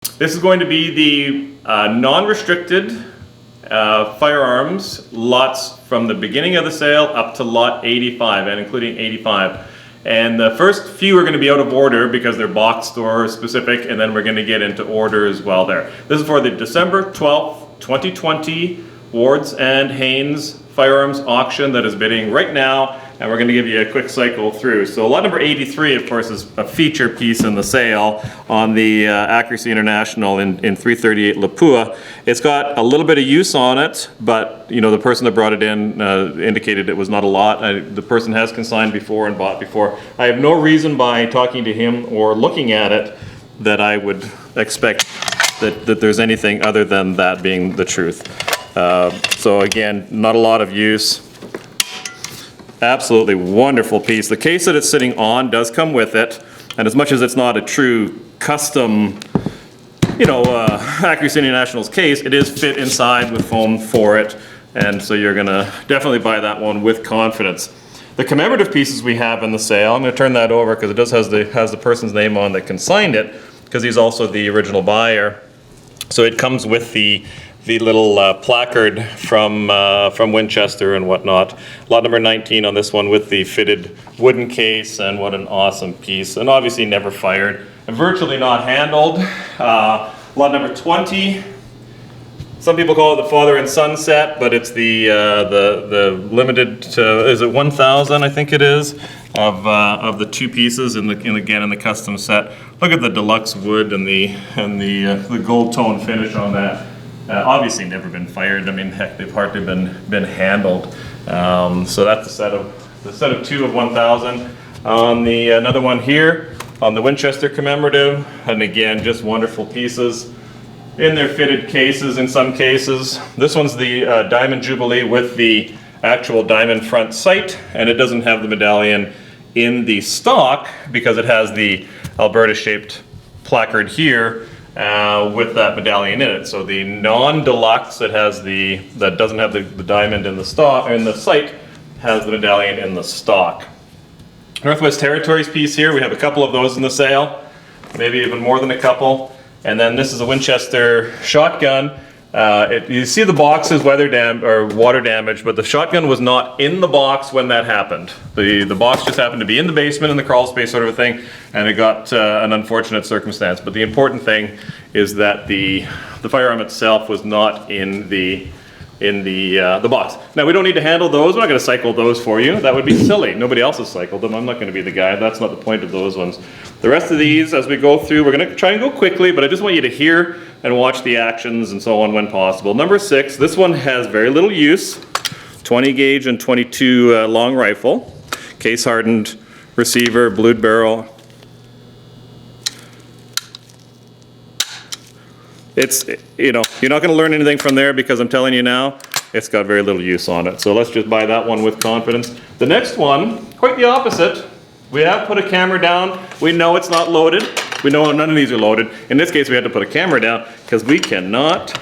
This is going to be the non-restricted firearms lots from the beginning of the sale up to lot 85 and including 85. And the first few are going to be out of order because they're box store specific, and then we're going to get into order as well there. This is for the December 12th, 2020 Wards and Haynes Firearms Auction that is bidding right now, and we're going to give you a quick cycle through. So lot number 83, of course, is a feature piece in the sale on the Accuracy International in 338 Lapua. It's got a little bit of use on it, but you know, the person that brought it in indicated it was not a lot. The person has consigned before and bought before. I have no reason by talking to him or looking at it that I would expect that there's anything other than that being the truth. So again, not a lot of use. Absolutely wonderful piece. The case that it's sitting on does come with it, and as much as it's not a true custom, you know, Accuracy International's case, it is fit inside with foam for it, and so you're gonna definitely buy that one with confidence. The commemorative pieces we have in the sale, I'm gonna turn that over because it does has the person's name on that consigned it, because he's also the original buyer. So it comes with the little placard from Winchester and whatnot. Lot number 19 on this one with the fitted wooden case, and what an awesome piece. And obviously never fired, and virtually not handled. Lot number 20, some people call it the father and son set, but it's the limited to, is it 1,000 I think it is, of the two pieces in the custom set. Look at the deluxe wood and the gold tone finish on that. Obviously never been fired. I mean, heck, they've hardly been handled. So that's the set of two of 1,000. On the another one here on the Winchester Commemorative, and again, just wonderful pieces in their fitted cases in some cases. This one's the Diamond Jubilee with the actual diamond front sight, and it doesn't have the medallion in the stock because it has the Alberta shaped placard here with that medallion in it. So the non-deluxe that doesn't have the diamond in the stock, in the sight, has the medallion in the stock. Northwest Territories piece here, we have a couple of those in the sale, maybe even more than a couple. And then this is a Winchester shotgun. You see the box is water damage, but the shotgun was not in the box when that happened. The box just happened to be in the basement in the crawl space sort of a thing, and it got an unfortunate circumstance. But the important thing is that the firearm itself was not in the box. Now we don't need to handle those. We're not going to cycle those for you. That would be silly. Nobody else has cycled them. I'm not going to be the guy. That's not the point of those ones. The rest of these, as we go through, we're going to try and go quickly, but I just want you to hear and watch the actions and so on when possible. Number 6, this one has very little use. 20 gauge and 22 long rifle. Case hardened receiver, blued barrel. It's, you know, you're not going to learn anything from there because I'm telling you now, it's got very little use on it. So let's just buy that one with confidence. The next one, quite the opposite. We have put a camera down. We know it's not loaded. We know none of these are loaded. In this case, we had to put a camera down because we cannot,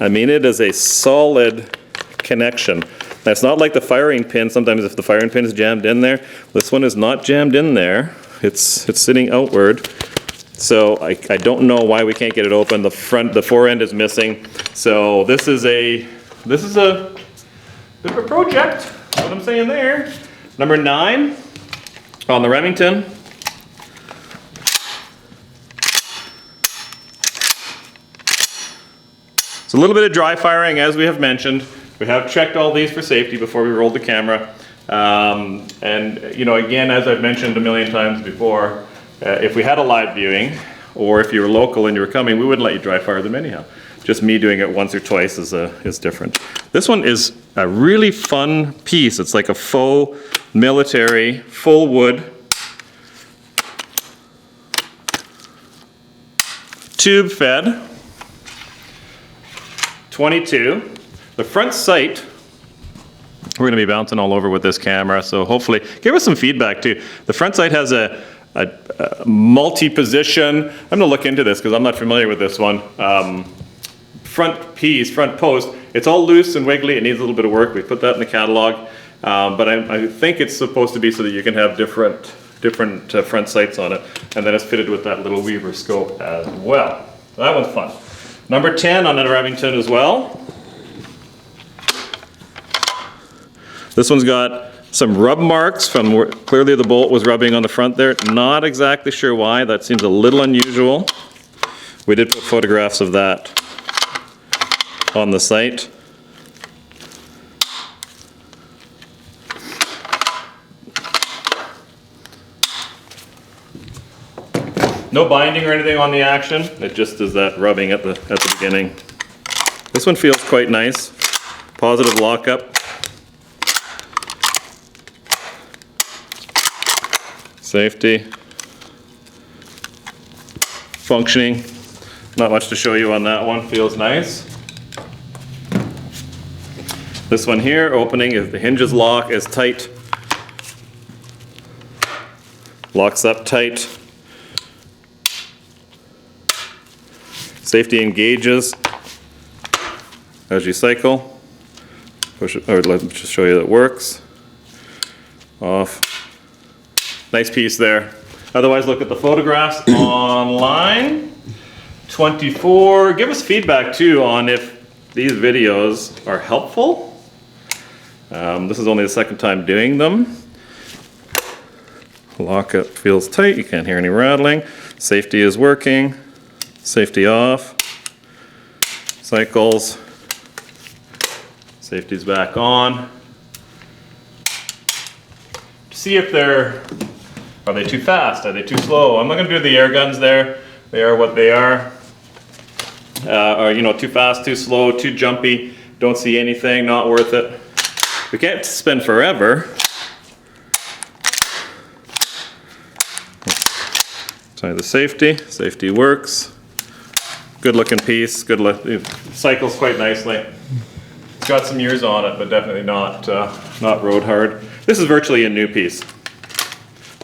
I mean, it is a solid connection. That's not like the firing pin. Sometimes if the firing pin is jammed in there, this one is not jammed in there. It's sitting outward. So I don't know why we can't get it open. The fore end is missing. So this is a bit of a project. That's what I'm saying there. Number 9 on the Remington. It's a little bit of dry firing, as we have mentioned. We have checked all these for safety before we rolled the camera. And you know, again, as I've mentioned a million times before, if we had a live viewing, or if you were local and you were coming, we wouldn't let you dry fire them anyhow. Just me doing it once or twice is different. This one is a really fun piece. It's like a faux military, full wood, tube fed, 22. The front sight, we're gonna be bouncing all over with this camera, so hopefully, give us some feedback too. The front sight has a multi-position. I'm gonna look into this because I'm not familiar with this one. Front post, it's all loose and wiggly. It needs a little bit of work. We put that in the catalog, but I think it's supposed to be so that you can have different different front sights on it. And then it's fitted with that little Weaver scope as well. So that one's fun. Number 10 on a Remington as well. This one's got some rub marks from where clearly the bolt was rubbing on the front there. Not exactly sure why. That seems a little unusual. We did put photographs of that on the site. No binding or anything on the action. It just is that rubbing at the beginning. This one feels quite nice. Positive lockup. Safety. Functioning. Not much to show you on that one. Feels nice. This one here, opening, if the hinges lock is tight. Locks up tight. Safety engages as you cycle. Push it, or let me just show you that it works. Off. Nice piece there. Otherwise, look at the photographs online. 24. Give us feedback too on if these videos are helpful. This is only the second time doing them. Lockup feels tight. You can't hear any rattling. Safety is working. Safety off. Cycles. Safety's back on. See if are they too fast? Are they too slow? I'm not going to do the air guns there. They are what they are. Or you know, too fast, too slow, too jumpy. Don't see anything. Not worth it. We can't spend forever. Try the safety. Safety works. Good looking piece. Good look. It cycles quite nicely. It's got some years on it, but definitely not road hard. This is virtually a new piece.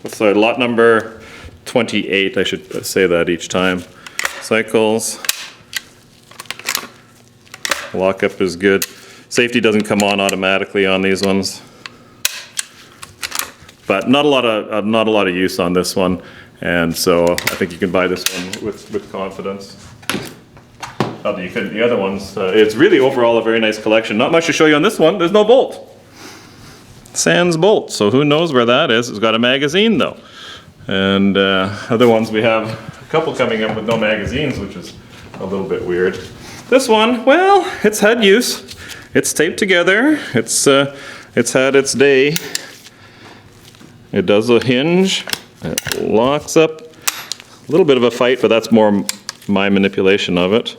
So lot number 28. I should say that each time. Cycles. Lockup is good. Safety doesn't come on automatically on these ones, but not a lot of use on this one, and so I think you can buy this one with confidence. Not that you couldn't the other ones. It's really overall a very nice collection. Not much to show you on this one. There's no bolt. Sans bolt, so who knows where that is. It's got a magazine though, and other ones we have a couple coming up with no magazines, which is a little bit weird. This one, well, it's had use. It's taped together. It's had its day. It does a hinge. It locks up. A little bit of a fight, but that's more my manipulation of it.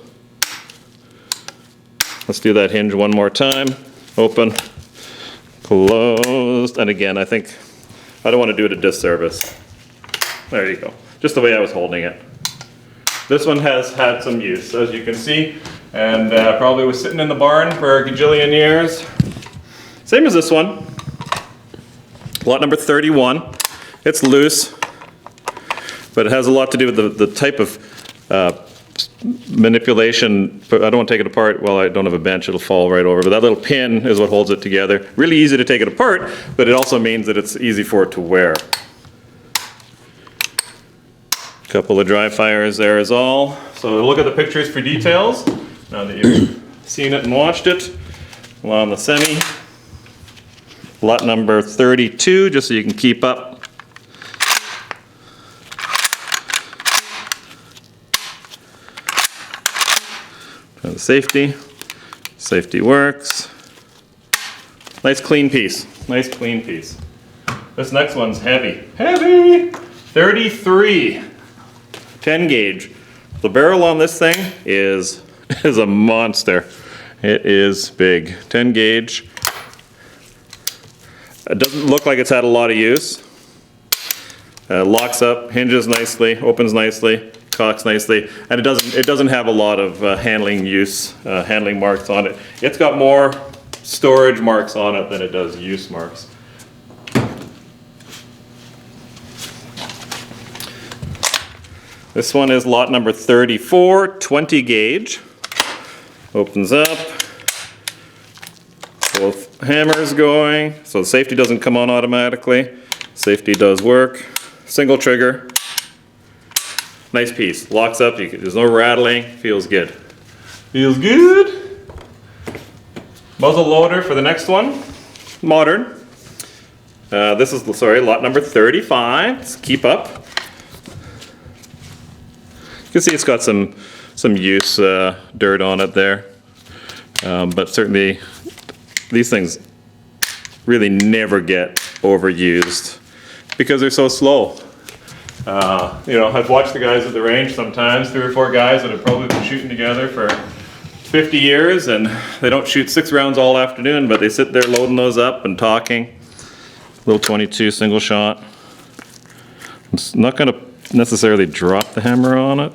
Let's do that hinge one more time. Open, closed, and again, I don't want to do it a disservice. There you go. Just the way I was holding it. This one has had some use, as you can see, and probably was sitting in the barn for a gajillion years. Same as this one. Lot number 31. It's loose, but it has a lot to do with the type of manipulation. I don't want to take it apart. Well, I don't have a bench, it'll fall right over, but that little pin is what holds it together. Really easy to take it apart, but it also means that it's easy for it to wear. Couple of dry fires there is all. So look at the pictures for details. Now that you've seen it and watched it. On the semi. Lot number 32, just so you can keep up. And the safety. Safety works. Nice clean piece. Nice clean piece. This next one's heavy. Heavy! 33. 10 gauge. The barrel on this thing is a monster. It is big. 10 gauge. It doesn't look like it's had a lot of use. Locks up, hinges nicely, opens nicely, cocks nicely, and it doesn't have a lot of handling marks on it. It's got more storage marks on it than it does use marks. This one is lot number 34, 20 gauge. Opens up. Both hammers going, so the safety doesn't come on automatically. Safety does work. single trigger. Nice piece. Locks up, there's no rattling, feels good. Feels good. Muzzle loader for the next one, modern. This is, sorry, lot number 35. Let's keep up. You can see it's got some use, dirt on it there. But certainly these things really never get overused because they're so slow. You know, I've watched the guys at the range sometimes, 3 or 4 guys that have probably been shooting together for 50 years, and they don't shoot 6 rounds all afternoon, but they sit there loading those up and talking. Little 22 single shot. I'm not going to necessarily drop the hammer on it.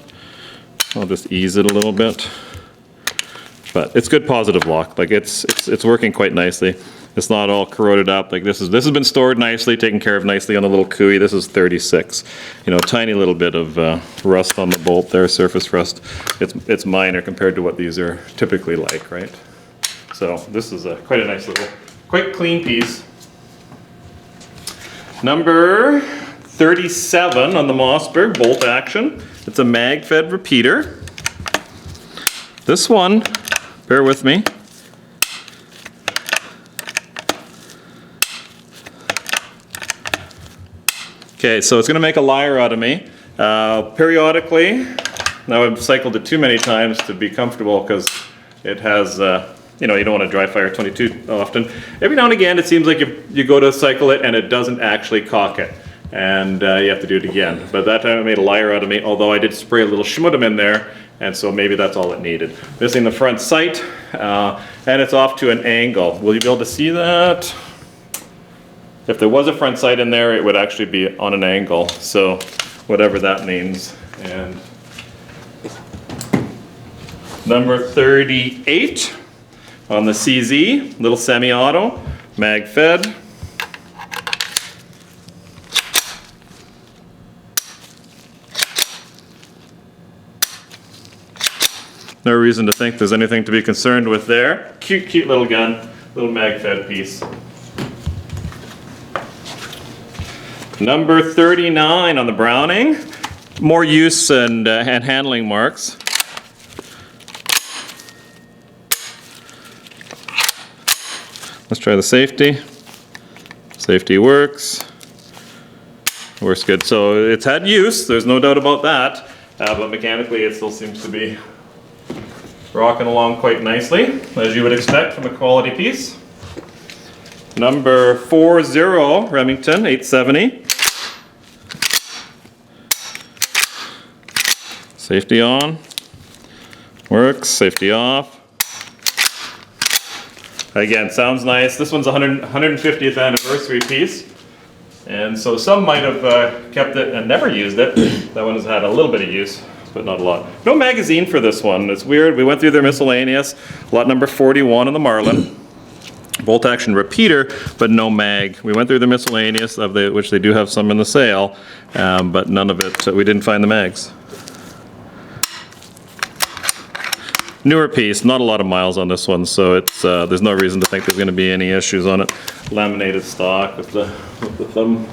I'll just ease it a little bit. But it's good positive lock. Like it's working quite nicely. It's not all corroded up. Like this has been stored nicely, taken care of nicely on the little cooey. This is 36. You know, tiny little bit of rust on the bolt there, surface rust. It's minor compared to what these are typically like, right? So this is quite a nice little, quite clean piece. Number 37 on the Mossberg bolt action. It's a mag-fed repeater. This one, bear with me. Okay, so it's going to make a liar out of me. Periodically, now I've cycled it too many times to be comfortable because it has, you know, you don't want to dry fire 22 often. Every now and again, it seems like you go to cycle it and it doesn't actually cock it. And you have to do it again. But that time it made a liar out of me, although I did spray a little schmuttum in there, and so maybe that's all it needed. Missing the front sight, and it's off to an angle. Will you be able to see that? If there was a front sight in there, it would actually be on an angle, so whatever that means. And number 38 on the CZ, little semi-auto, mag-fed. No reason to think there's anything to be concerned with there. Cute, cute little gun, little mag-fed piece. Number 39 on the Browning. More use and handling marks. Let's try the safety. Safety works. Works good. So it's had use, there's no doubt about that. But mechanically it still seems to be rocking along quite nicely, as you would expect from a quality piece. Number 40, Remington 870. Safety on. Works. Safety off. Again, sounds nice. This one's a 150th anniversary piece. And so some might have kept it and never used it. That one has had a little bit of use, but not a lot. No magazine for this one. It's weird. We went through their miscellaneous. Lot number 41 on the Marlin. Bolt action repeater, but no mag. We went through the miscellaneous, which they do have some in the sale, but none of it, we didn't find the mags. Newer piece, not a lot of miles on this one, so it's there's no reason to think there's going to be any issues on it. Laminated stock with the thumb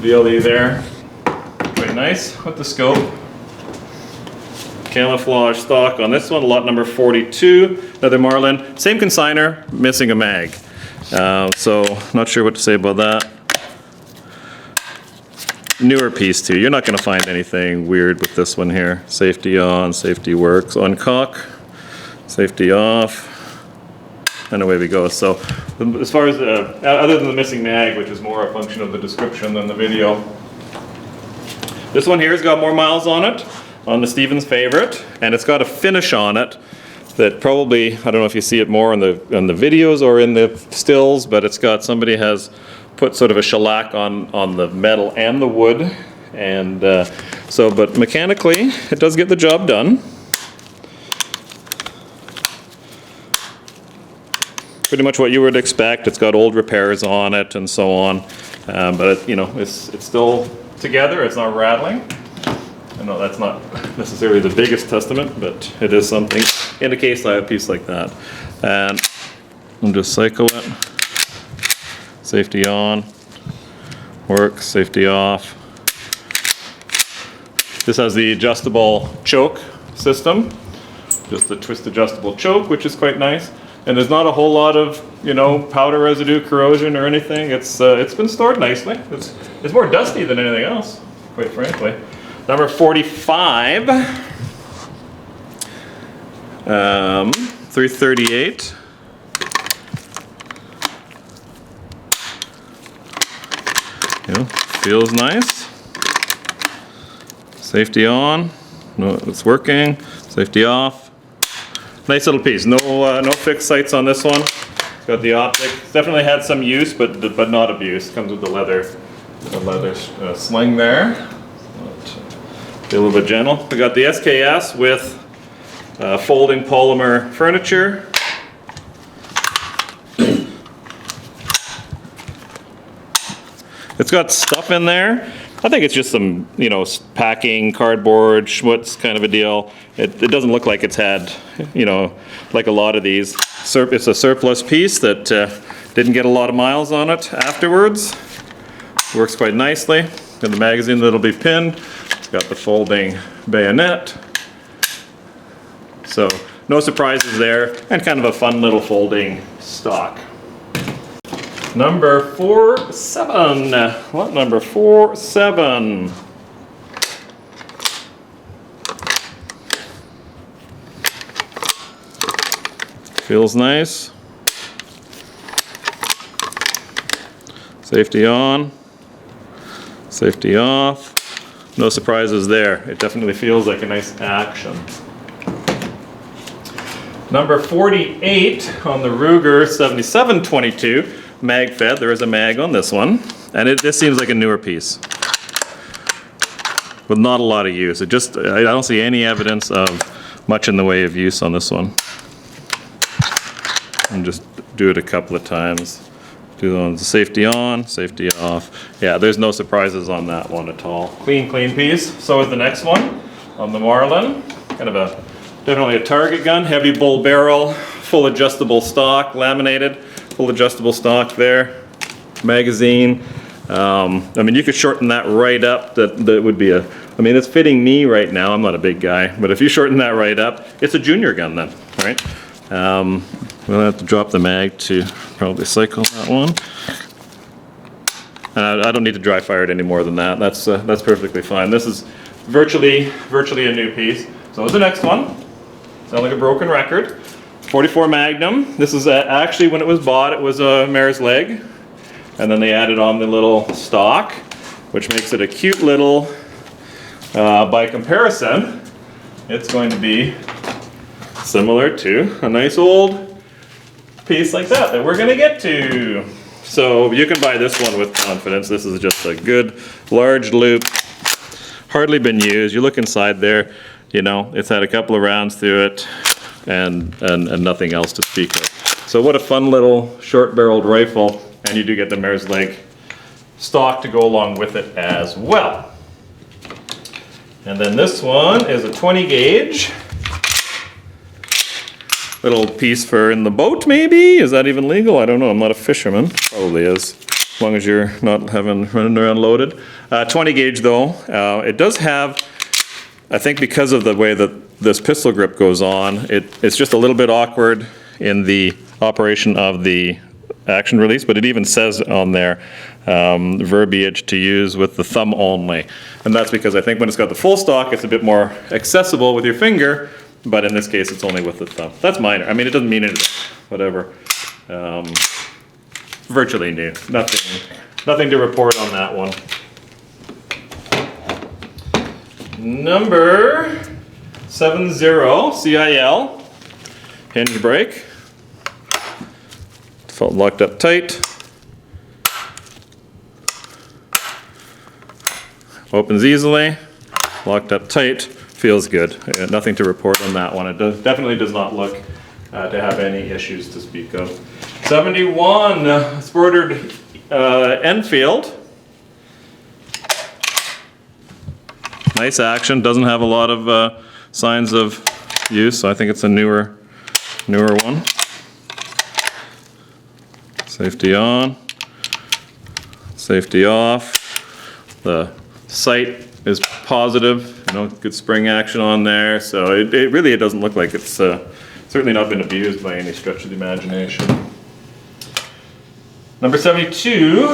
VLE there. Quite nice with the scope. Camouflage stock on this one, lot number 42, another Marlin. Same consigner, missing a mag. So not sure what to say about that. Newer piece too. You're not going to find anything weird with this one here. Safety on, safety works. Uncock, safety off, and away we go. So as far as, other than the missing mag, which is more a function of the description than the video, this one here has got more miles on it, on the Stevens favorite, and it's got a finish on it that probably, I don't know if you see it more in the videos or in the stills, but it's got, somebody has put sort of a shellac on the metal and the wood, and but mechanically it does get the job done. Pretty much what you would expect. It's got old repairs on it and so on, but you know, it's still together. It's not rattling. I know that's not necessarily the biggest testament, but it is something in a case like a piece like that. And I'll just cycle it. Safety on, works, safety off. This has the adjustable choke system, just the twist adjustable choke, which is quite nice. And there's not a whole lot of, you know, powder residue, corrosion or anything. It's been stored nicely. It's more dusty than anything else, quite frankly. Number 45, 338. You know, feels nice. Safety on. No, it's working. Safety off. Nice little piece. No fixed sights on this one. It's got the optic. It's definitely had some use, but not abuse. Comes with the leather sling there. Be a little bit gentle. We got the SKS with folding polymer furniture. It's got stuff in there. I think it's just some, you know, packing, cardboard, schmutz kind of a deal. It doesn't look like it's had, you know, like a lot of these. It's a surplus piece that didn't get a lot of miles on it afterwards. Works quite nicely. Got the magazine that'll be pinned. It's got the folding bayonet. So no surprises there, and kind of a fun little folding stock. Number 47. What number? 47. Feels nice. Safety on. Safety off. No surprises there. It definitely feels like a nice action. Number 48 on the Ruger 7722. Mag fed. There is a mag on this one, and this seems like a newer piece with not a lot of use. I don't see any evidence of much in the way of use on this one. And just do it a couple of times. Do the safety on, safety off. Yeah, there's no surprises on that one at all. Clean piece. So is the next one on the Marlin. Kind of definitely a target gun, heavy bull barrel, full adjustable stock, laminated. Full adjustable stock there, magazine. I mean, you could shorten that right up. That would be I mean, it's fitting me right now. I'm not a big guy, but if you shorten that right up, it's a junior gun then, right? We'll have to drop the mag to probably cycle that one. I don't need to dry fire it any more than that. That's perfectly fine. This is virtually a new piece. So the next one, sounds like a broken record. 44 Magnum. This is actually, when it was bought, it was a mare's leg, and then they added on the little stock, which makes it a cute little, by comparison, it's going to be similar to a nice old piece like that we're going to get to. So you can buy this one with confidence. This is just a good large loop, hardly been used. You look inside there, you know, it's had a couple of rounds through it. And nothing else to speak of. So what a fun little short-barreled rifle, and you do get the mare's leg stock to go along with it as well. And then this one is a 20 gauge. Little piece for in the boat, maybe? Is that even legal? I don't know. I'm not a fisherman. Probably is, as long as you're not running around loaded. 20 gauge though. It does have, I think because of the way that this pistol grip goes on, it's just a little bit awkward in the operation of the action release, but it even says on there verbiage to use with the thumb only. And that's because I think when it's got the full stock, it's a bit more accessible with your finger, but in this case, it's only with the thumb. That's minor. I mean, it doesn't mean anything, whatever. Virtually new. Nothing to report on that one. Number 70 CIL hinge brake. Felt locked up tight. Opens easily. Locked up tight. Feels good. Nothing to report on that one. It definitely does not look to have any issues to speak of. 71 sported Enfield. Nice action. Doesn't have a lot of signs of use, so I think it's a newer one. Safety on. Safety off. The sight is positive, you know, good spring action on there. So it really doesn't look like it's certainly not been abused by any stretch of the imagination. Number 72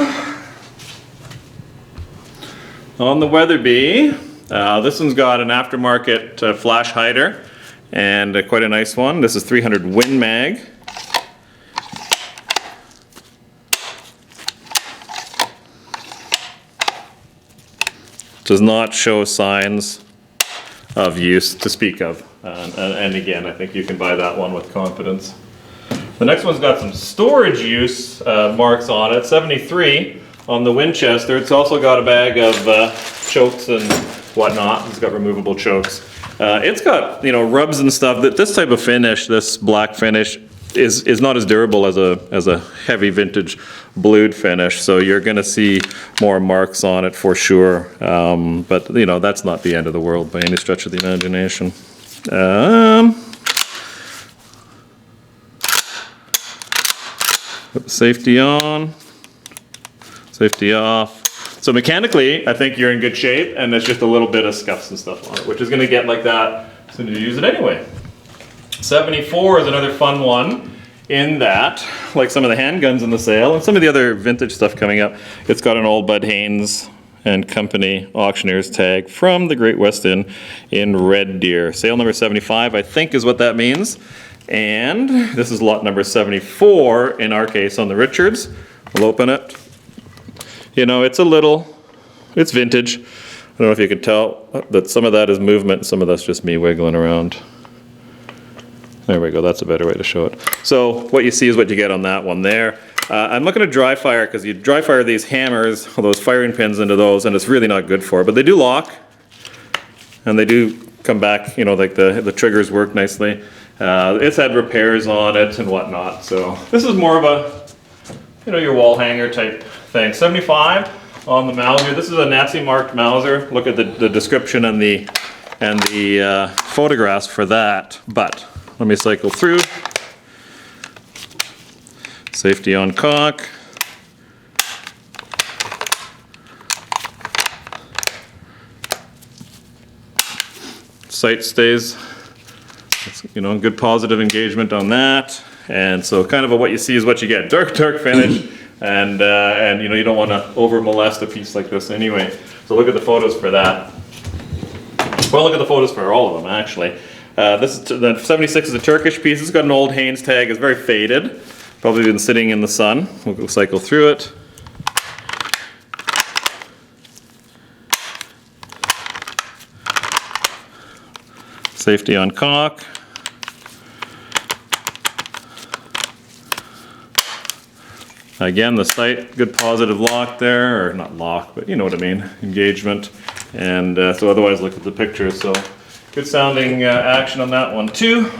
on the Weatherby. This one's got an aftermarket flash hider and quite a nice one. This is 300 Win Mag. Does not show signs of use to speak of. And again, I think you can buy that one with confidence. The next one's got some storage use marks on it, 73 on the Winchester. It's also got a bag of chokes and whatnot. It's got removable chokes. It's got, you know, rubs and stuff. That this type of finish, this black finish, is not as durable as a heavy vintage blued finish, so you're going to see more marks on it for sure. But you know, that's not the end of the world by any stretch of the imagination. Put the safety on, safety off. So mechanically, I think you're in good shape, and there's just a little bit of scuffs and stuff on it, which is going to get like that as soon as you use it anyway. 74 is another fun one in that, like some of the handguns in the sale and some of the other vintage stuff coming up, it's got an old Bud Haynes and Company auctioneer's tag from the Great West Inn in Red Deer. Sale number 75, I think, is what that means. And this is lot number 74 in our case on the Richards. We'll open it. You know, it's vintage. I don't know if you can tell that some of that is movement, some of that's just me wiggling around. There we go, that's a better way to show it. So what you see is what you get on that one there. I'm looking at dry fire because you dry fire these hammers, or those firing pins into those, and it's really not good for it. But they do lock, and they do come back, you know, like the triggers work nicely. It's had repairs on it and whatnot. So this is more of a, you know, your wall hanger type thing. 75 on the Mauser. This is a Nazi marked Mauser. Look at the description and the photographs for that. But let me cycle through. Safety on cock. Sight stays, you know, good positive engagement on that. And so kind of what you see is what you get. Dark finish. And you know, you don't want to over molest a piece like this anyway. So look at the photos for that. Well, look at the photos for all of them actually. This is the 76 is a Turkish piece. It's got an old Haynes tag. It's very faded. Probably been sitting in the sun. We'll go cycle through it. Safety on cock. Again, the sight, good positive lock there, or not lock, but you know what I mean, engagement. And so otherwise look at the pictures. So good sounding action on that one too.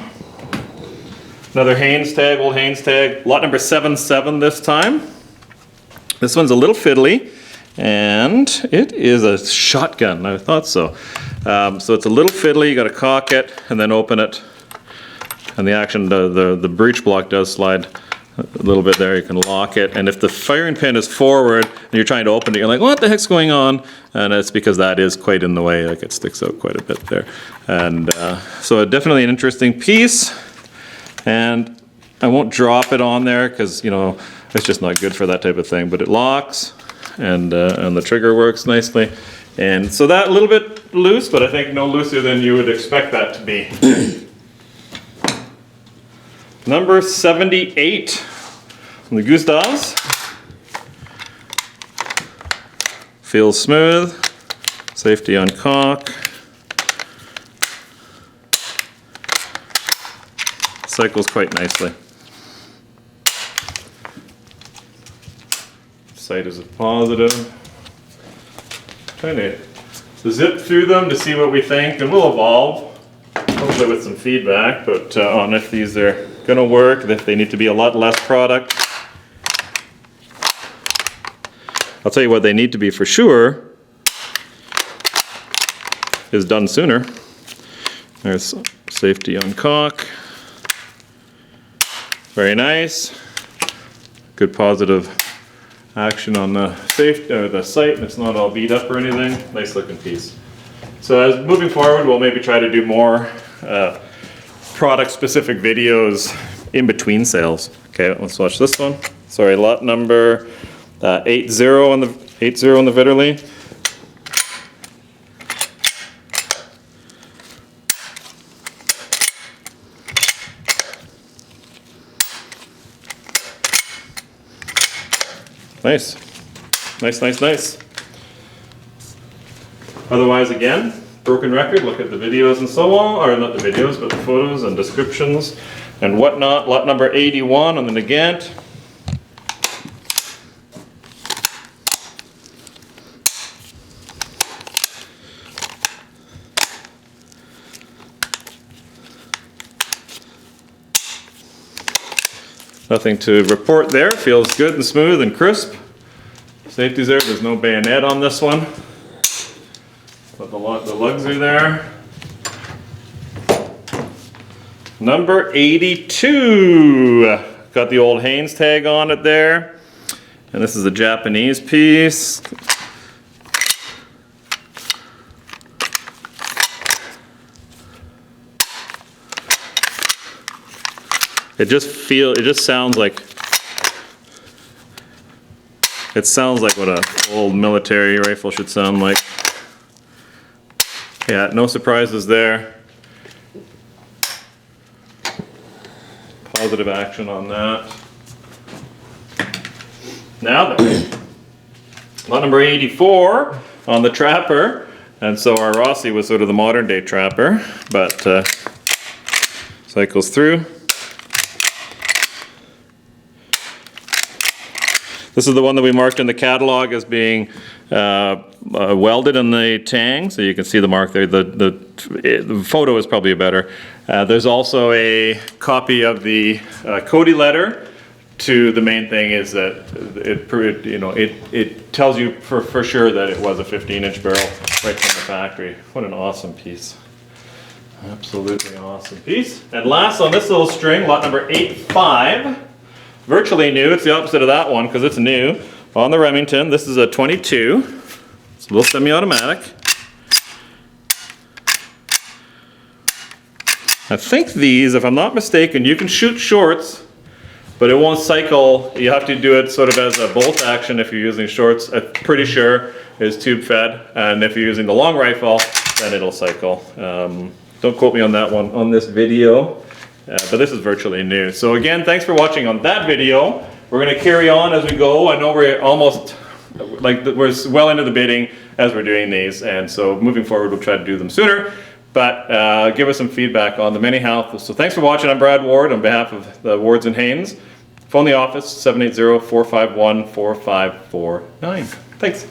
Another Haynes tag, old Haynes tag, lot number 77 this time. This one's a little fiddly, and it is a shotgun, I thought so. So it's a little fiddly, you gotta cock it and then open it. And the action, the breech block does slide a little bit there, you can lock it. And if the firing pin is forward and you're trying to open it, you're like, what the heck's going on? And it's because that is quite in the way, like it sticks out quite a bit there. And so definitely an interesting piece. And I won't drop it on there because, you know, it's just not good for that type of thing, but it locks and the trigger works nicely. And so that a little bit loose, but I think no looser than you would expect that to be. Number 78 from the Gustavs. Feels smooth. Safety on cock. Cycles quite nicely. Sight is a positive. Trying to zip through them to see what we think, and we'll evolve, hopefully with some feedback, but on if these are gonna work, if they need to be a lot less product. I'll tell you what they need to be for sure is done sooner. There's safety on cock. Very nice. Good positive action on the the sight, and it's not all beat up or anything. Nice looking piece. So as moving forward, we'll maybe try to do more product-specific videos in between sales. Okay, let's watch this one. Sorry, lot number 80 on the Vitterly. Nice. Nice, nice, nice. Otherwise, again, broken record, look at the videos and so on, or not the videos, but the photos and descriptions and whatnot. Lot number 81 on the Nagant. Nothing to report there, feels good and smooth and crisp. Safety's there, there's no bayonet on this one. But the lugs are there. Number 82. Got the old Haynes tag on it there. And this is a Japanese piece. It just sounds like what an old military rifle should sound like. Yeah, no surprises there. Positive action on that. Now then, lot number 84 on the Trapper. And so our Rossi was sort of the modern day Trapper, but cycles through. This is the one that we marked in the catalog as being welded in the tang, so you can see the mark there. The photo is probably better. There's also a copy of the Cody letter. To the main thing is that it tells you for sure that it was a 15-inch barrel right from the factory. What an awesome piece. Absolutely awesome piece. And last on this little string, lot number 85. Virtually new, it's the opposite of that one because it's new. On the Remington, this is a 22. It's a little semi-automatic. I think these, if I'm not mistaken, you can shoot shorts, but it won't cycle. You have to do it sort of as a bolt action if you're using shorts. I'm pretty sure is tube fed, and if you're using the long rifle, then it'll cycle. Don't quote me on that one on this video. But this is virtually new. So again, thanks for watching on that video. We're going to carry on as we go. I know we're almost, we're well into the bidding as we're doing these. And so moving forward, we'll try to do them sooner. But give us some feedback on them anyhow. So thanks for watching. I'm Brad Ward on behalf of the Wards and Haynes. Phone the office, 780-451-4549. Thanks.